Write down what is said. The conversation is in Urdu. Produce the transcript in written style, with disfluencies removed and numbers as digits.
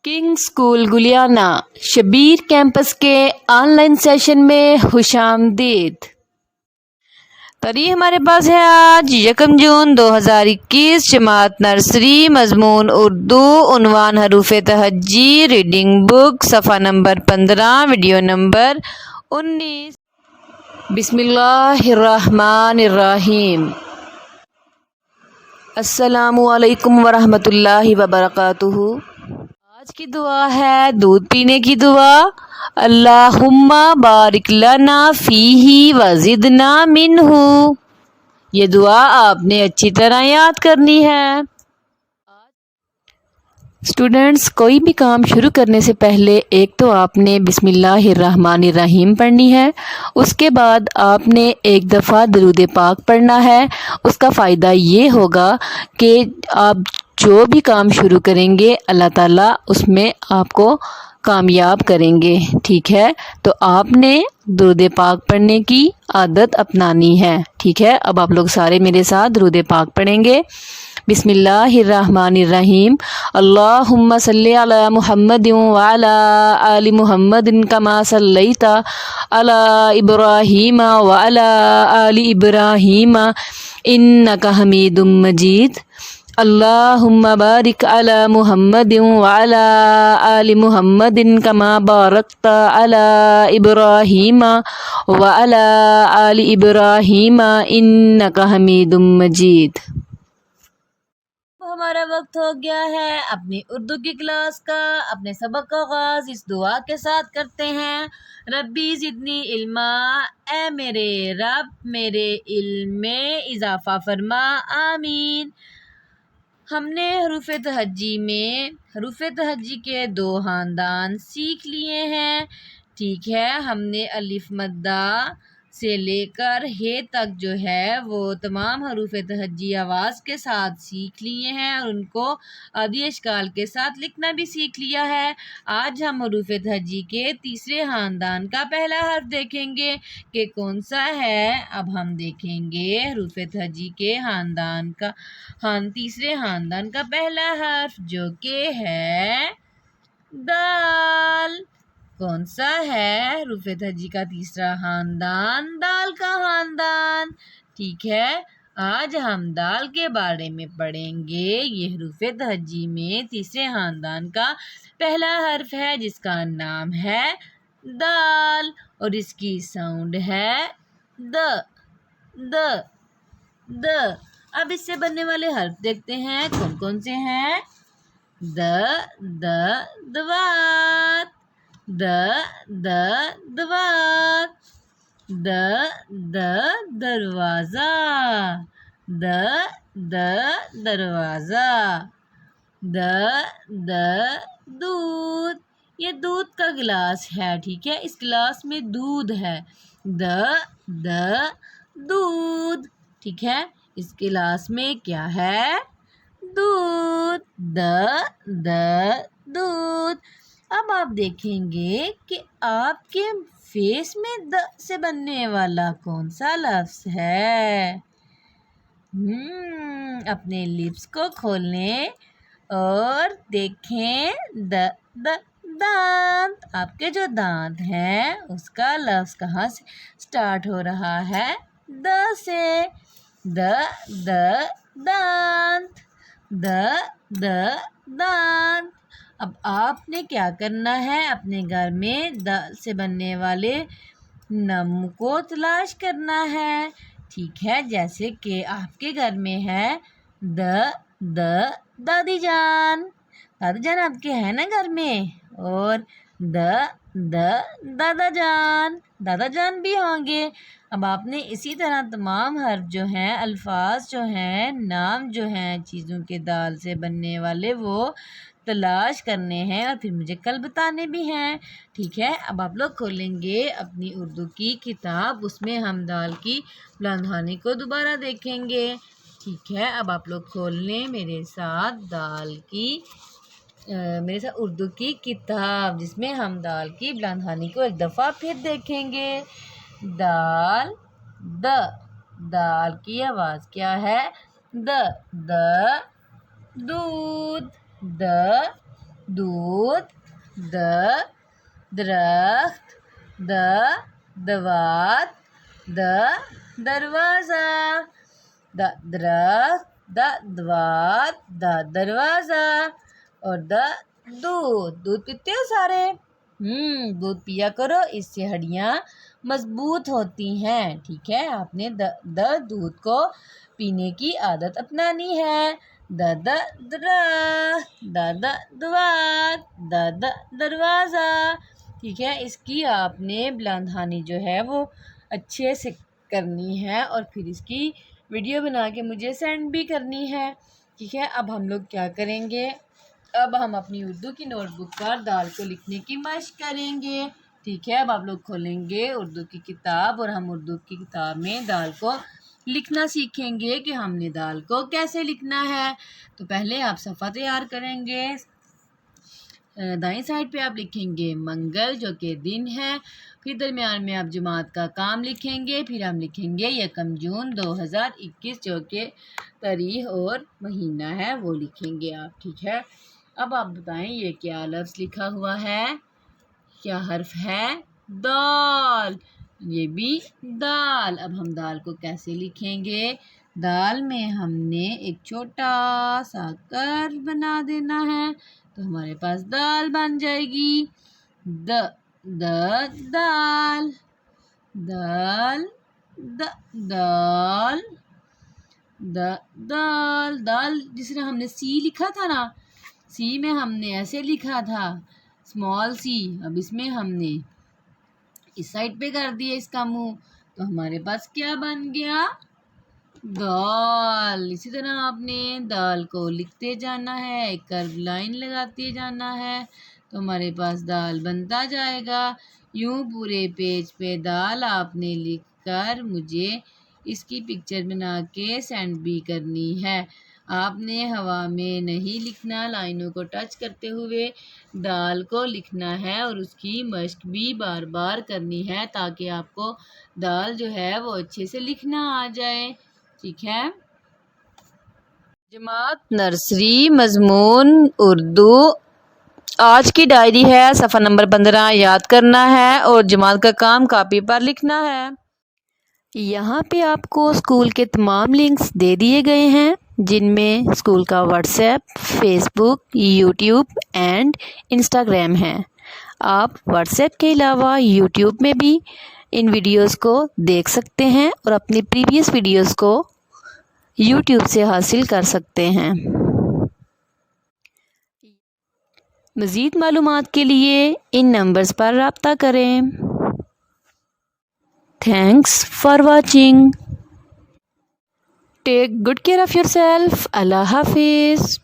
کنگ اسکول گلیانہ شبیر کیمپس کے آن لائن سیشن میں خوش آمدید۔ تاریخ ہمارے پاس ہے آج 1 جون 2021، جماعت نرسری، مضمون اردو، عنوان حروف تہجی، ریڈنگ بک، صفحہ نمبر 15، ویڈیو نمبر 19۔ بسم اللہ الرحمن الرحیم۔ السلام علیکم ورحمۃ اللہ وبرکاتہ۔ آج کی دعا ہے دودھ پینے کی دعا۔ اللہم بارک لنا فیہ وزدنا منہ۔ یہ دعا آپ نے اچھی طرح یاد کرنی ہے۔ اسٹوڈنٹس، کوئی بھی کام شروع کرنے سے پہلے ایک تو آپ نے بسم اللہ الرحمن الرحیم پڑھنی ہے، اس کے بعد آپ نے ایک دفعہ درود پاک پڑھنا ہے۔ اس کا فائدہ یہ ہوگا کہ آپ جو بھی کام شروع کریں گے اللہ تعالیٰ اس میں آپ کو کامیاب کریں گے، ٹھیک ہے؟ تو آپ نے درود پاک پڑھنے کی عادت اپنانی ہے، ٹھیک ہے؟ اب آپ لوگ سارے میرے ساتھ درود پاک پڑھیں گے۔ بسم اللہ الرحمن الرحیم۔ اللہم صلی علی محمد وعلی آل محمد کما صلیت علی ابراہیم وعلی آل ابراہیم انک حمید مجید۔ اللہم بارک علی محمد وعلی آل محمد کما بارکت علی ابراہیم وعلی آل ابراہیم انک حمید مجید۔ ہمارا وقت ہو گیا ہے اپنی اردو کی کلاس کا۔ اپنے سبق کا آغاز اس دعا کے ساتھ کرتے ہیں۔ ربی زدنی علما، اے میرے رب میرے علم میں اضافہ فرما، آمین۔ ہم نے حروف تہجی کے 2 خاندان سیکھ لیے ہیں، ٹھیک ہے؟ ہم نے الف مدہ سے لے کر ہ تک جو ہے وہ تمام حروف تہجی آواز کے ساتھ سیکھ لیے ہیں اور ان کو ادی اشکال کے ساتھ لکھنا بھی سیکھ لیا ہے۔ آج ہم حروف تہجی کے تیسرے خاندان کا پہلا حرف دیکھیں گے کہ کون سا ہے۔ اب ہم دیکھیں گے حروف تہجی کے تیسرے خاندان کا پہلا حرف جو کہ ہے دال۔ کون سا ہے حروف تہجی کا تیسرا خاندان؟ دال کا خاندان، ٹھیک ہے؟ آج ہم دال کے بارے میں پڑھیں گے۔ یہ حروف تہجی میں تیسرے خاندان کا پہلا حرف ہے جس کا نام ہے دال اور اس کی ساؤنڈ ہے د۔ اب اس سے بننے والے حرف دیکھتے ہیں کون کون سے ہیں۔ دوات، دوات، دروازہ، دروازہ، دودھ۔ یہ دودھ کا گلاس ہے، ٹھیک ہے؟ اس گلاس میں دودھ ہے، دودھ، ٹھیک ہے؟ اس گلاس میں کیا ہے؟ دودھ، دودھ۔ اب آپ دیکھیں گے کہ آپ کے فیس میں د سے بننے والا کون سا لفظ ہے؟ اپنے لپس کو کھولیں اور دیکھیں دانت۔ آپ کے جو دانت ہیں اس کا لفظ کہاں سے سٹارٹ ہو رہا ہے؟ د سے۔ دانت، دانت۔ اب آپ نے کیا کرنا ہے؟ اپنے گھر میں د سے بننے والے نم کو تلاش کرنا ہے، ٹھیک ہے؟ جیسے کہ آپ کے گھر میں ہے دادی جان۔ دادی جان آپ کے ہیں نا گھر میں، اور دادا جان بھی ہوں گے۔ اب آپ نے اسی طرح تمام حرف جو ہیں، الفاظ جو ہیں، نام جو ہیں چیزوں کے دال سے بننے والے وہ تلاش کرنے ہیں اور پھر مجھے کل بتانے بھی ہیں، ٹھیک ہے؟ اب آپ لوگ کھولیں گے اپنی اردو کی کتاب، اس میں ہم دال کی بلند خوانی کو دوبارہ دیکھیں گے، ٹھیک ہے؟ اب آپ لوگ کھول لیں میرے ساتھ اردو کی کتاب جس میں ہم دال کی بلند خوانی کو ایک دفعہ پھر دیکھیں گے۔ دال کی آواز کیا ہے؟ دودھ، دودھ، د درخت، دوات، دروازہ، درخت، دوات، دروازہ، اور دودھ پیتے ہو سارے؟ دودھ پیا کرو، اس سے ہڈیاں مضبوط ہوتی ہیں، ٹھیک ہے؟ آپ نے دودھ کو پینے کی عادت اپنانی ہے۔ درخت، دوات، دروازہ، ٹھیک ہے؟ اس کی آپ نے بلند خوانی جو ہے وہ اچھے سے کرنی ہے، اور پھر اس کی ویڈیو بنا کے مجھے سینڈ بھی کرنی ہے، ٹھیک ہے؟ اب ہم لوگ کیا کریں گے؟ اب ہم اپنی اردو کی نوٹ بک پر دال کو لکھنے کی مشق کریں گے، ٹھیک ہے؟ اب آپ لوگ کھولیں گے اردو کی کتاب، اور ہم اردو کی کتاب میں دال کو لکھنا سیکھیں گے کہ ہم نے دال کو کیسے لکھنا ہے۔ تو پہلے آپ صفحہ تیار کریں گے، دائیں سائڈ پہ آپ لکھیں گے منگل جو کہ دن ہے، پھر درمیان میں آپ جماعت کا کام لکھیں گے، پھر ہم لکھیں گے 1 جون 2021 جو کہ تاریخ اور مہینہ ہے وہ لکھیں گے آپ، ٹھیک ہے؟ اب آپ بتائیں یہ کیا لفظ لکھا ہوا ہے، کیا حرف ہے؟ دال، یہ بھی دال۔ اب ہم دال کو کیسے لکھیں گے؟ دال میں ہم نے ایک چھوٹا سا کرو بنا دینا ہے، تو ہمارے پاس دال بن جائے گی۔ دال، دال، دال، دال، جس طرح ہم نے سی لکھا تھا نا، سی میں ہم نے ایسے لکھا تھا اسمال سی، اب اس میں ہم نے اس سائڈ پہ کر دیا اس کا منہ، تو ہمارے پاس کیا بن گیا؟ دال۔ اسی طرح آپ نے دال کو لکھتے جانا ہے، ایک کرو لائن لگاتے جانا ہے، تو ہمارے پاس دال بنتا جائے گا۔ یوں پورے پیج پہ دال آپ نے لکھ کر مجھے اس کی پکچر بنا کے سینڈ بھی کرنی ہے۔ آپ نے ہوا میں نہیں لکھنا، لائنوں کو ٹچ کرتے ہوئے دال کو لکھنا ہے، اور اس کی مشق بھی بار بار کرنی ہے تاکہ آپ کو دال جو ہے وہ اچھے سے لکھنا آ جائے، ٹھیک ہے؟ جماعت نرسری مضمون اردو، آج کی ڈائری ہے، صفحہ نمبر 15 یاد کرنا ہے، اور جماعت کا کام کاپی پر لکھنا ہے۔ یہاں پہ آپ کو اسکول کے تمام لنکس دے دیے گئے ہیں، جن میں اسکول کا WhatsApp, Facebook, YouTube and Instagram ہے۔ آپ واٹس ایپ کے علاوہ یوٹیوب میں بھی ان ویڈیوز کو دیکھ سکتے ہیں، اور اپنی پریویس ویڈیوز کو یوٹیوب سے حاصل کر سکتے ہیں۔ مزید معلومات کے لیے ان نمبرز پر رابطہ کریں۔ Thanks for watching. Take good care of yourself. Allah Hafiz.